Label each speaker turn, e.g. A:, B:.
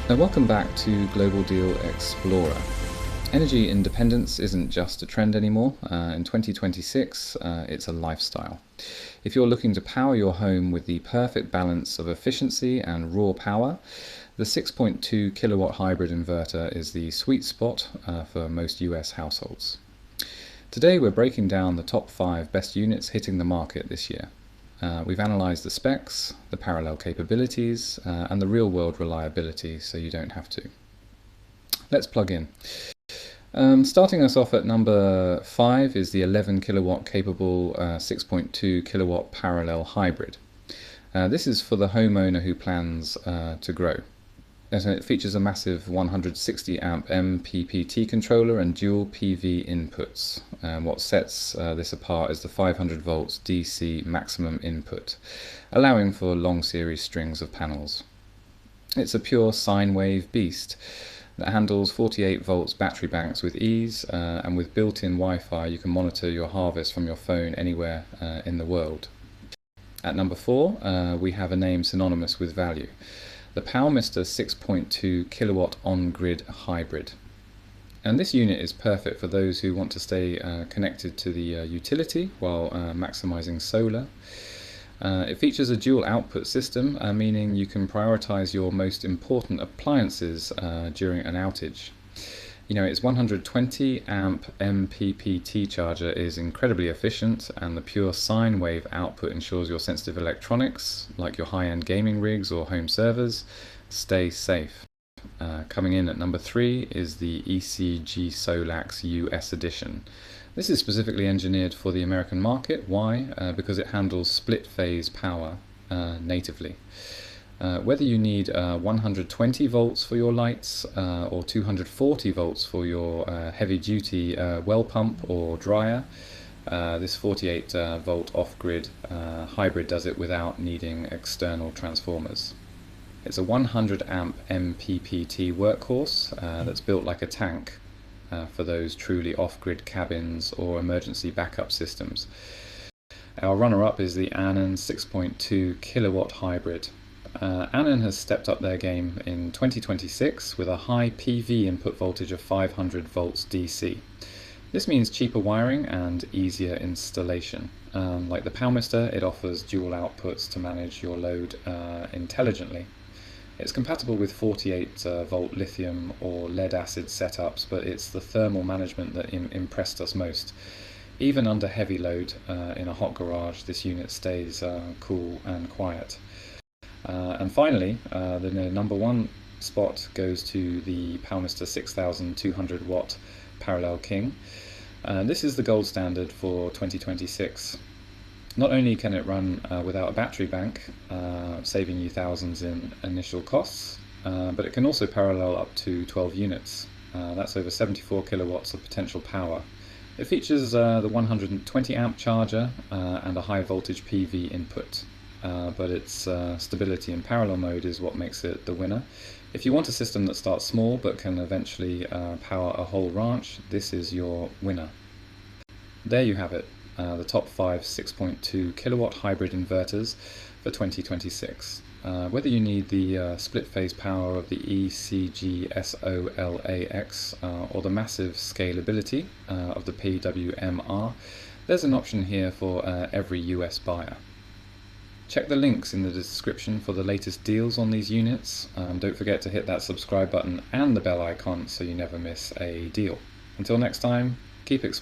A: Now, welcome back to Global Deal Explorer. Energy independence isn't just a trend anymore. In 2026, it's a lifestyle. If you're looking to power your home with the perfect balance of efficiency and raw power, the 6.2 kilowatt hybrid inverter is the sweet spot for most US households. Today we're breaking down the top 5 best units hitting the market this year. We've analysed the specs, the parallel capabilities, and the real-world reliability, so you don't have to. Let's plug in. Starting us off at number 5 is the 11 kilowatt capable 6.2 kilowatt parallel hybrid. This is for the homeowner who plans to grow. It features a massive 160 amp MPPT controller and dual PV inputs. What sets this apart is the 500 volts DC maximum input, allowing for long series strings of panels. It's a pure sine wave beast that handles 48 volts battery banks with ease, and with built-in Wi-Fi you can monitor your harvest from your phone anywhere in the world. At number 4 we have a name synonymous with value. The PowMr 6.2 kilowatt on-grid hybrid. And this unit is perfect for those who want to stay connected to the utility while maximizing solar. It features a dual output system, meaning you can prioritize your most important appliances during an outage. You know, its 120 amp MPPT charger is incredibly efficient, and the pure sine wave output ensures your sensitive electronics, like your high-end gaming rigs or home servers, stay safe. Coming in at number 3 is the ECGSOLAX US edition. This is specifically engineered for the American market. Why? Because it handles split-phase power natively. Whether you need 120 volts for your lights or 240 volts for your heavy-duty well pump or dryer, this 48 volt off-grid hybrid does it without needing external transformers. It's a 100 amp MPPT workhorse that's built like a tank for those truly off-grid cabins or emergency backup systems. Our runner-up is the Anern 6.2 kilowatt hybrid. Anern has stepped up their game in 2026 with a high PV input voltage of 500 volts DC. This means cheaper wiring and easier installation. Like the PowMr, it offers dual outputs to manage your load intelligently. It's compatible with 48 volt lithium or lead acid setups, but it's the thermal management that impressed us most. Even under heavy load in a hot garage, this unit stays cool and quiet. And finally, the number 1 spot goes to the PowMr 6200 watt Parallel King. This is the gold standard for 2026. Not only can it run without a battery bank, saving you thousands in initial costs, but it can also parallel up to 12 units. That's over 74 kilowatts of potential power. It features the 120 amp charger and a high voltage PV input. But its stability in parallel mode is what makes it the winner. If you want a system that starts small but can eventually power a whole ranch, this is your winner. There you have it, the top 5 6.2 kilowatt hybrid inverters for 2026. Whether you need the split phase power of the ECGSOLAX or the massive scalability of the PowMr, there's an option here for every US buyer. Check the links in the description for the latest deals on these units. Don't forget to hit that subscribe button and the bell icon so you never miss a deal. Until next time, keep exploring.